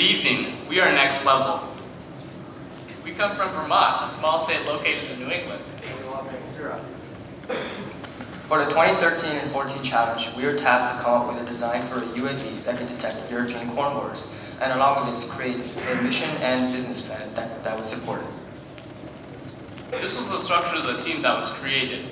evening. We are Next Level. We come from Vermont, a small state located in New England. For the 2013 and 14 challenge, we were tasked to come up with a design for a UAV that could detect European corn borers, and along with this, create a mission and business plan that would support it. This was the structure of the team that was created.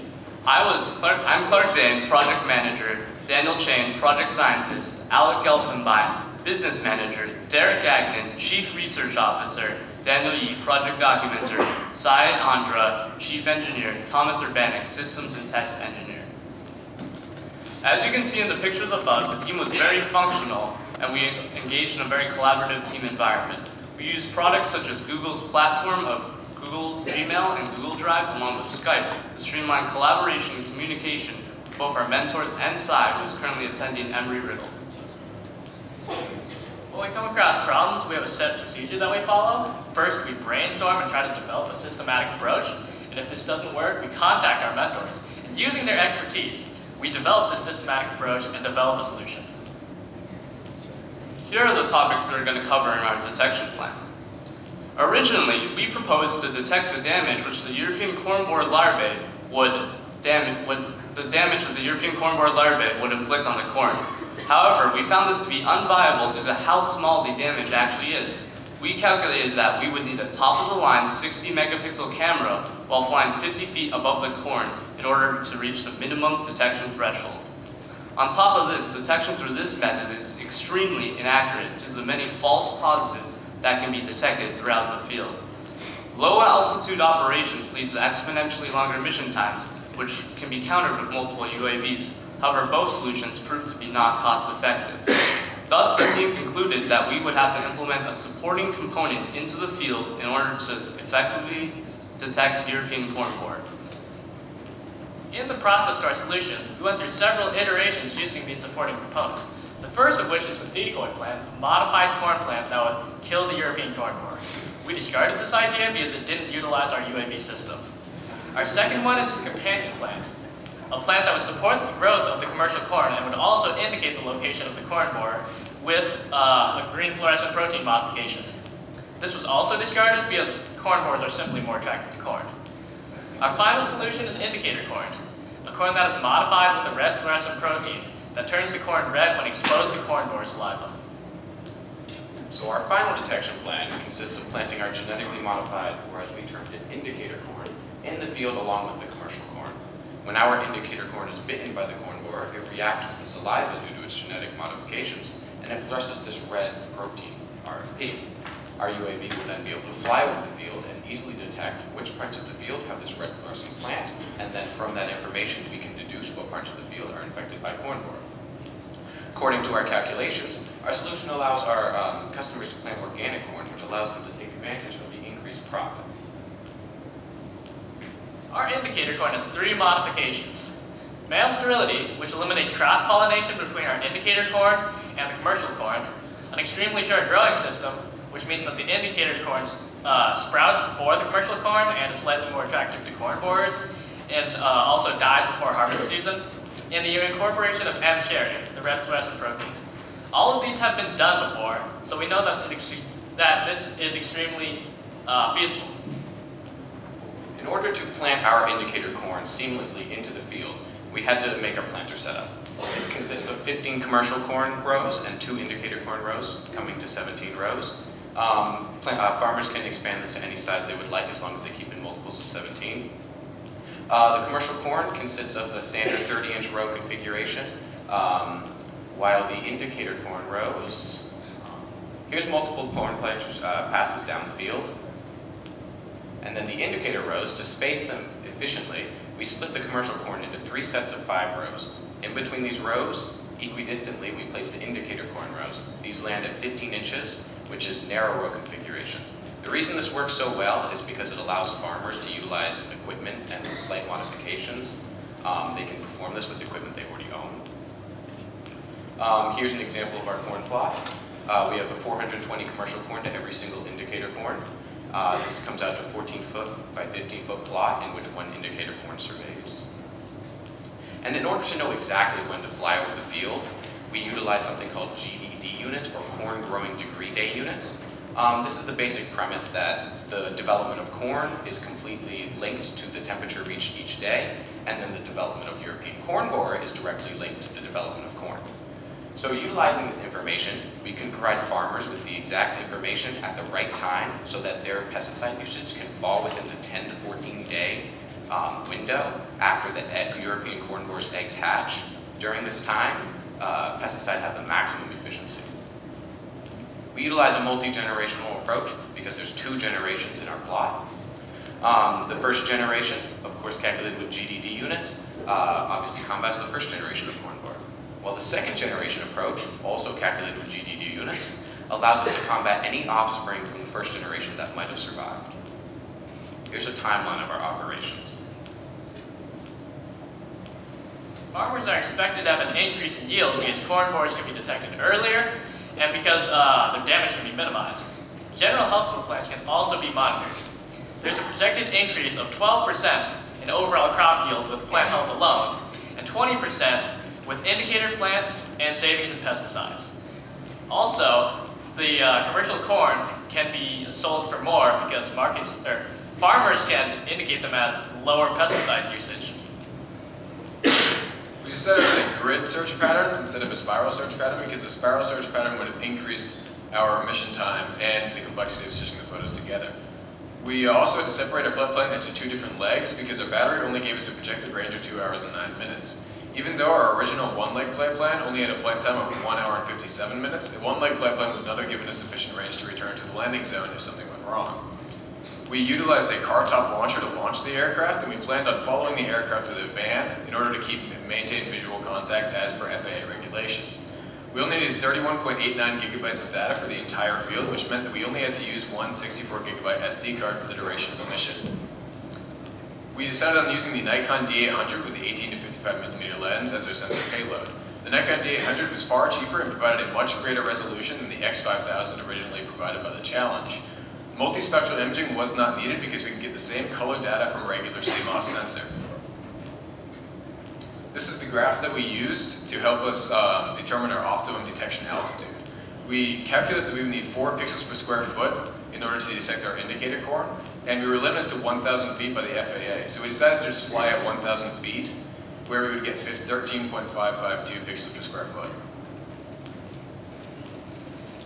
I'm Clark Dane, project manager, Daniel Chain, project scientist, Alec Gelfenbein, business manager, Derek Gagnon, chief research officer, Daniel Yee, project documenter, Syed Andra, chief engineer, Thomas Urbanik, systems and test engineer. As you can see in the pictures above, the team was very functional and we engaged in a very collaborative team environment. We used products such as Google's platform of Google Gmail and Google Drive along with Skype to streamline collaboration and communication with both our mentors and Sy, who is currently attending Emory-Riddle. When we come across problems, we have a set procedure that we follow. First, we brainstorm and try to develop a systematic approach. And if this doesn't work, we contact our mentors. And using their expertise, we develop this systematic approach and develop a solution. Here are the topics we're going to cover in our detection plan. Originally, we proposed to detect the damage which the European corn borer larvae would inflict on the corn. However, we found this to be unviable due to how small the damage actually is. We calculated that we would need a top-of-the-line 60 megapixel camera while flying 50 feet above the corn in order to reach the minimum detection threshold. On top of this, detection through this method is extremely inaccurate due to the many false positives that can be detected throughout the field. Low altitude operations leads to exponentially longer mission times, which can be countered with multiple UAVs. However, both solutions proved to be not cost-effective. Thus, the team concluded that we would have to implement a supporting component into the field in order to effectively detect European corn borer. In the process to our solution, we went through several iterations using these supporting components. The first of which is the decoy plant, a modified corn plant that would kill the European corn borer. We discarded this idea because it didn't utilize our UAV system. Our second one is the companion plant, a plant that would support the growth of the commercial corn and would also indicate the location of the corn borer with a green fluorescent protein modification. This was also discarded because corn borers are simply more attracted to corn. Our final solution is indicator corn, a corn that is modified with a red fluorescent protein that turns the corn red when exposed to corn borer saliva. So our final detection plan consists of planting our genetically modified, or as we termed it, indicator corn, in the field along with the commercial corn. When our indicator corn is bitten by the corn borer, it reacts with the saliva due to its genetic modifications, and it flushes this red protein, RFP. Our UAV will then be able to fly over the field and easily detect which parts of the field have this red fluorescent plant, and then from that information we can deduce what parts of the field are infected by corn borer. According to our calculations, our solution allows our customers to plant organic corn, which allows them to take advantage of the increased profit. Our indicator corn has three modifications. Male sterility, which eliminates cross-pollination between our indicator corn and the commercial corn. An extremely short growing system, which means that the indicator corn sprouts before the commercial corn and is slightly more attractive to corn borers, and also dies before harvest season. And the incorporation of M-cherry, the red fluorescent protein. All of these have been done before, so we know that this is extremely feasible. In order to plant our indicator corn seamlessly into the field, we had to make a planter setup. This consists of 15 commercial corn rows and 2 indicator corn rows, coming to 17 rows. Farmers can expand this to any size they would like as long as they keep in multiples of 17. The commercial corn consists of the standard 30-inch row configuration, while the indicator corn rows, here's multiple corn planters passes down the field. And then the indicator rows, to space them efficiently, we split the commercial corn into 3 sets of 5 rows. In between these rows, equidistantly, we place the indicator corn rows. These land at 15 inches, which is narrow row configuration. The reason this works so well is because it allows farmers to utilize equipment and with slight modifications. They can perform this with equipment they already own. Here's an example of our corn plot. We have a 420 commercial corn to every single indicator corn. This comes out to a 14-foot by 15-foot plot in which one indicator corn surveys. And in order to know exactly when to fly over the field, We utilize something called GDD units, or corn growing degree day units. This is the basic premise that the development of corn is completely linked to the temperature reached each day, and then the development of European corn borer is directly linked to the development of corn. So utilizing this information, we can provide farmers with the exact information at the right time so that their pesticide usage can fall within the 10 to 14 day window after the European corn borer's eggs hatch. During this time, pesticides have the maximum efficiency. We utilize a multi-generational approach because there's 2 generations in our plot. The first generation, of course calculated with GDD units, obviously combats the first generation of corn borer. While the second generation approach, also calculated with GDD units, allows us to combat any offspring from the first generation that might have survived. Here's a timeline of our operations. Farmers are expected to have an increase in yield because corn borers can be detected earlier and because their damage can be minimized. General health of the plants can also be monitored. There's a projected increase of 12% in overall crop yield with plant health alone, and 20% with indicator plant and savings in pesticides. Also, the commercial corn can be sold for more because farmers can indicate them as lower pesticide usage. We decided on a grid search pattern instead of a spiral search pattern because the spiral search pattern would have increased our mission time and the complexity of stitching the photos together. We also had to separate our floodplain into 2 different legs because our battery only gave us a projected range of 2 hours and 9 minutes. Even though our original 1-leg flight plan only had a flight time of 1 hour and 57 minutes, the 1-leg flight plan would not have given us sufficient range to return to the landing zone if something went wrong. We utilized a car-top launcher to launch the aircraft, and we planned on following the aircraft with a van in order to keep and maintain visual contact as per FAA regulations. We only needed 31.89 gigabytes of data for the entire field, which meant that we only had to use one 64 gigabyte SD card for the duration of the mission. We decided on using the Nikon D800 with the 18 to 55mm lens as our sensor payload. The Nikon D800 was far cheaper and provided a much greater resolution than the X5000 originally provided by the Challenge. Multispectral imaging was not needed because we could get the same color data from regular CMOS sensor. This is the graph that we used to help us determine our optimum detection altitude. We calculated that we would need 4 pixels per square foot in order to detect our indicator corn, and we were limited to 1,000 feet by the FAA. So we decided to just fly at 1,000 feet, where we would get 13.552 pixels per square foot.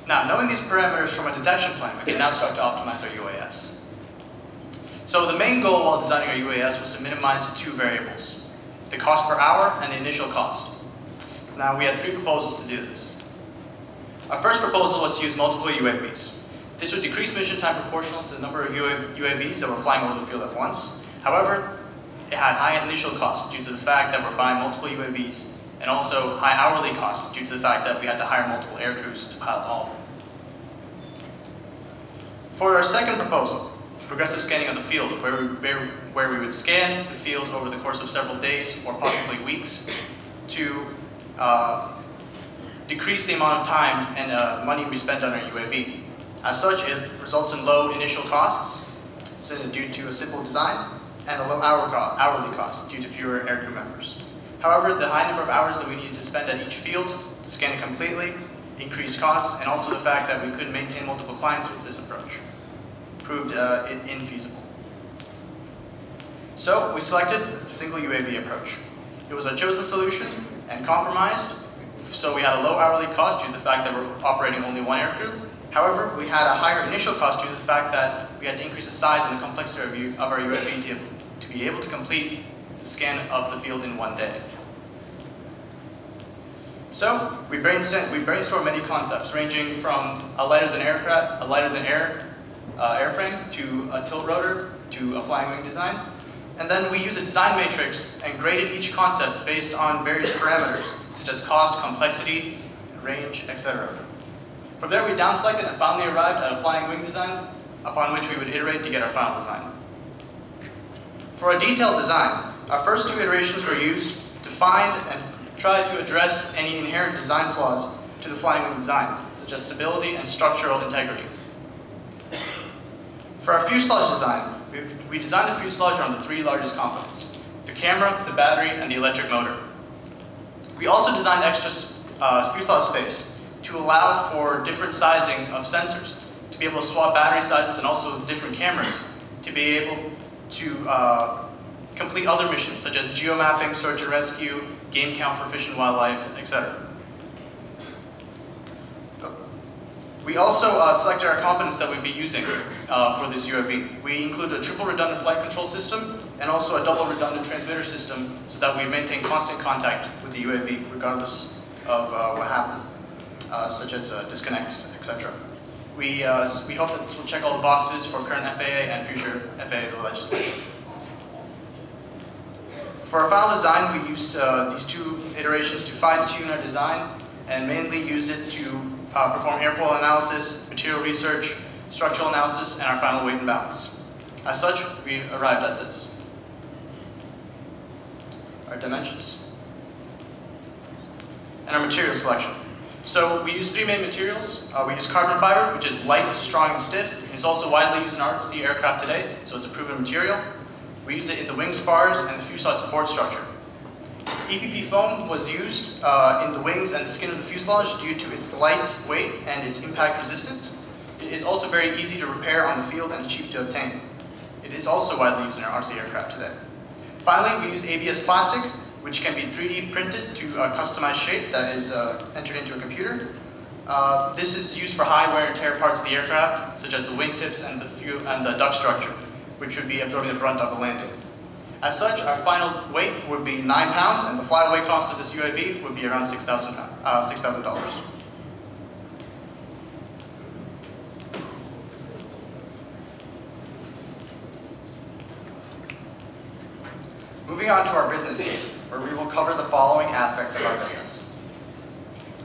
Now, knowing these parameters from a detection plan, we can now start to optimize our UAS. So the main goal while designing our UAS was to minimize 2 variables: the cost per hour and the initial cost. Now, we had 3 proposals to do this. Our first proposal was to use multiple UAVs. This would decrease mission time proportional to the number of UAVs that were flying over the field at once. However, it had high initial costs due to the fact that we're buying multiple UAVs, and also high hourly costs due to the fact that we had to hire multiple air crews to pilot all of them. For our second proposal, progressive scanning of the field, where we would scan the field over the course of several days or possibly weeks to decrease the amount of time and money we spend on our UAV. As such, it results in low initial costs due to a simple design and a low hourly cost due to fewer aircrew members. However, the high number of hours that we needed to spend at each field to scan it completely increased costs, and also the fact that we couldn't maintain multiple clients with this approach proved it infeasible. So we selected the single UAV approach. It was a chosen solution and compromised, so we had a low hourly cost due to the fact that we're operating only 1 aircrew. However, we had a higher initial cost due to the fact that we had to increase the size and the complexity of our UAV to be able to complete the scan of the field in 1 day. So we brainstormed many concepts, ranging from a lighter than air airframe to a tilt rotor to a flying wing design. And then we used a design matrix and graded each concept based on various parameters, such as cost, complexity, range, etc. From there, we down-selected and finally arrived at a flying wing design, upon which we would iterate to get our final design. For a detailed design, our first 2 iterations were used to find and try to address any inherent design flaws to the flying wing design, such as stability and structural integrity. For our fuselage design, we designed the fuselage around the 3 largest components: the camera, the battery, and the electric motor. We also designed extra fuselage space to allow for different sizing of sensors, to be able to swap battery sizes and also different cameras, to be able to complete other missions such as geomapping, search and rescue, game count for fish and wildlife, etc. We also selected our components that we'd be using for this UAV. We include a triple redundant flight control system and also a double redundant transmitter system so that we maintain constant contact with the UAV regardless of what happened, such as disconnects, etc. We hope that this will check all the boxes for current FAA and future FAA legislation. For our final design, we used these two iterations to fine-tune our design and mainly used it to perform airfoil analysis, material research, structural analysis, and our final weight and balance. As such, we arrived at this. Our dimensions. And our material selection. So we use three main materials. We use carbon fiber, which is light, strong, and stiff. It's also widely used in RWDC aircraft today, so it's a proven material. We use it in the wing spars and the fuselage support structure. EPP foam was used in the wings and the skin of the fuselage due to its light weight and its impact resistant. It is also very easy to repair on the field and cheap to obtain. It is also widely used in our RC aircraft today. Finally, we use ABS plastic, which can be 3D printed to a customized shape that is entered into a computer. This is used for high wear and tear parts of the aircraft, such as the wingtips and the duct structure, which would be absorbing the brunt of the landing. As such, our final weight would be 9 pounds, and the flyaway cost of this UAV would be around $6,000. Moving on to our business case, where we will cover the following aspects of our business.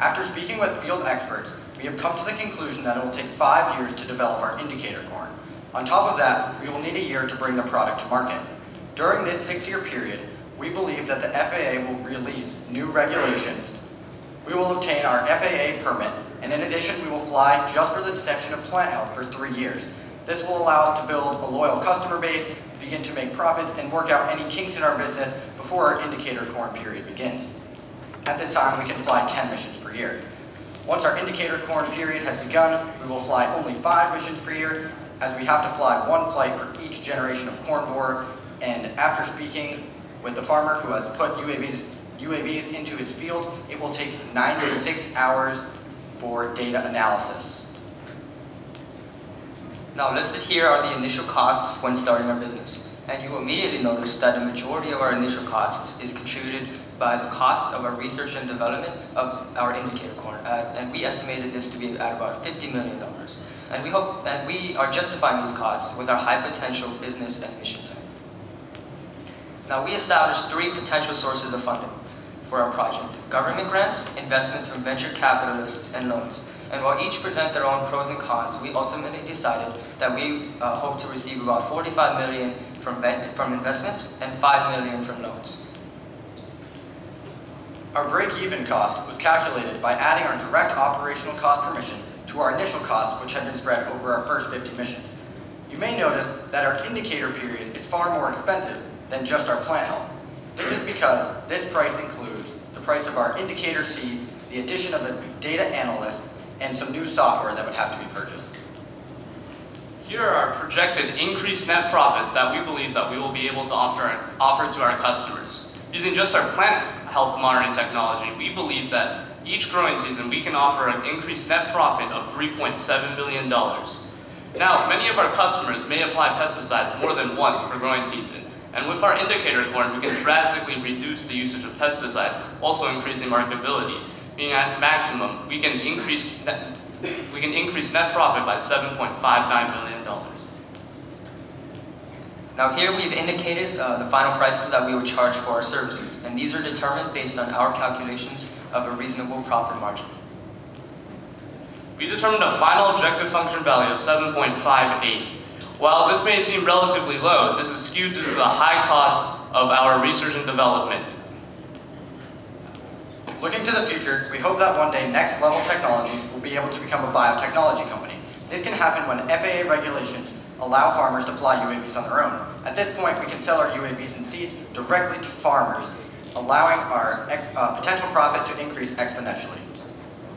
After speaking with field experts, we have come to the conclusion that it will take 5 years to develop our indicator corn. On top of that, we will need a year to bring the product to market. During this 6-year period, we believe that the FAA will release new regulations. We will obtain our FAA permit, and in addition, we will fly just for the detection of plant health for 3 years. This will allow us to build a loyal customer base, begin to make profits, and work out any kinks in our business before our indicator corn period begins. At this time, we can fly 10 missions per year. Once our indicator corn period has begun, we will fly only 5 missions per year, as we have to fly 1 flight for each generation of corn borer. And after speaking with the farmer who has put UAVs into his field, it will take 96 hours for data analysis. Now listed here are the initial costs when starting our business. And you will immediately notice that the majority of our initial costs is contributed by the cost of our research and development of our indicator corn. And we estimated this to be at about $50 million. And we are justifying these costs with our high potential business and mission plan. Now we established 3 potential sources of funding for our project: government grants, investments from venture capitalists, and loans. And while each present their own pros and cons, we ultimately decided that we hope to receive about $45 million from investments and $5 million from loans. Our break-even cost was calculated by adding our direct operational cost per mission to our initial cost, which had been spread over our first 50 missions. You may notice that our indicator period is far more expensive than just our plant health. This is because this price includes the price of our indicator seeds, the addition of a data analyst, and some new software that would have to be purchased. Here are our projected increased net profits that we believe that we will be able to offer to our customers. Using just our plant health monitoring technology, we believe that each growing season we can offer an increased net profit of $3.7 million. Now, many of our customers may apply pesticides more than once per growing season, and with our indicator corn, we can drastically reduce the usage of pesticides, also increasing marketability. Meaning at maximum, we can increase net profit by $7.59 million. Now here we've indicated the final prices that we would charge for our services, and these are determined based on our calculations of a reasonable profit margin. We determined a final objective function value of 7.58. While this may seem relatively low, this is skewed due to the high cost of our research and development. Looking to the future, we hope that one day Next Level Technologies will be able to become a biotechnology company. This can happen when FAA regulations allow farmers to fly UAVs on their own. At this point, we can sell our UAVs and seeds directly to farmers allowing our potential profit to increase exponentially.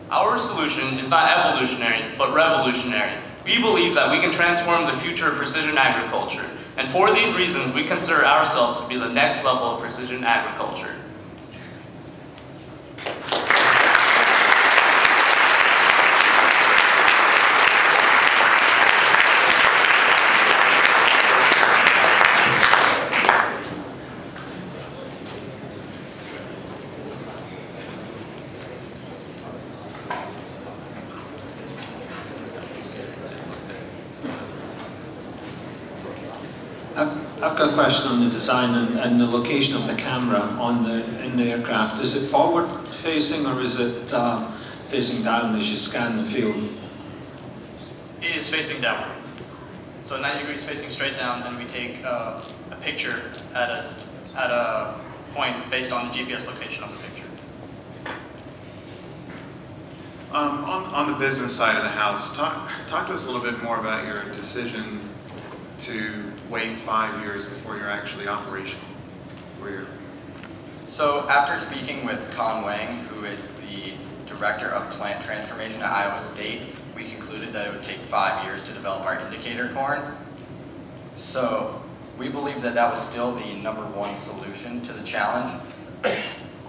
Our solution is not evolutionary, but revolutionary. We believe that we can transform the future of precision agriculture. And for these reasons, we consider ourselves to be the next level of precision agriculture. I've got a question on the design and the location of the camera in the aircraft. Is it forward facing or is it facing down as you scan the field? It is facing downward. So 90 degrees facing straight down, and we take a picture at a point based on the GPS location of the picture. On the business side of the house, talk to us a little bit more about your decision to wait 5 years before you're actually operational. So after speaking with Con Wang, who is the Director of Plant Transformation at Iowa State, we concluded that it would take 5 years to develop our indicator corn. So we believe that that was still the #1 solution to the challenge,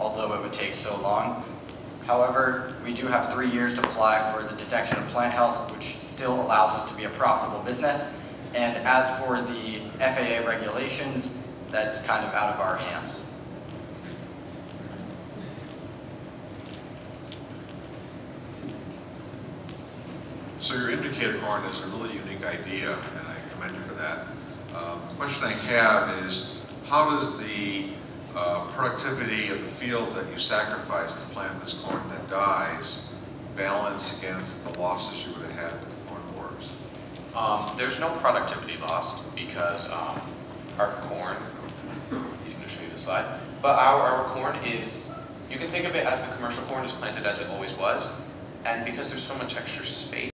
although it would take so long. However, we do have 3 years to fly for the detection of plant health, which still allows us to be a profitable business. And as for the FAA regulations, that's kind of out of our hands. So your indicator corn is a really unique idea, and I commend you for that. The question I have is, how does the productivity of the field that you sacrifice to plant this corn that dies balance against the losses you would have had with the corn borers? There's no productivity lost because our corn, he's going to show you the slide, but our corn is, you can think of it as the commercial corn is planted as it always was, and because there's so much extra space,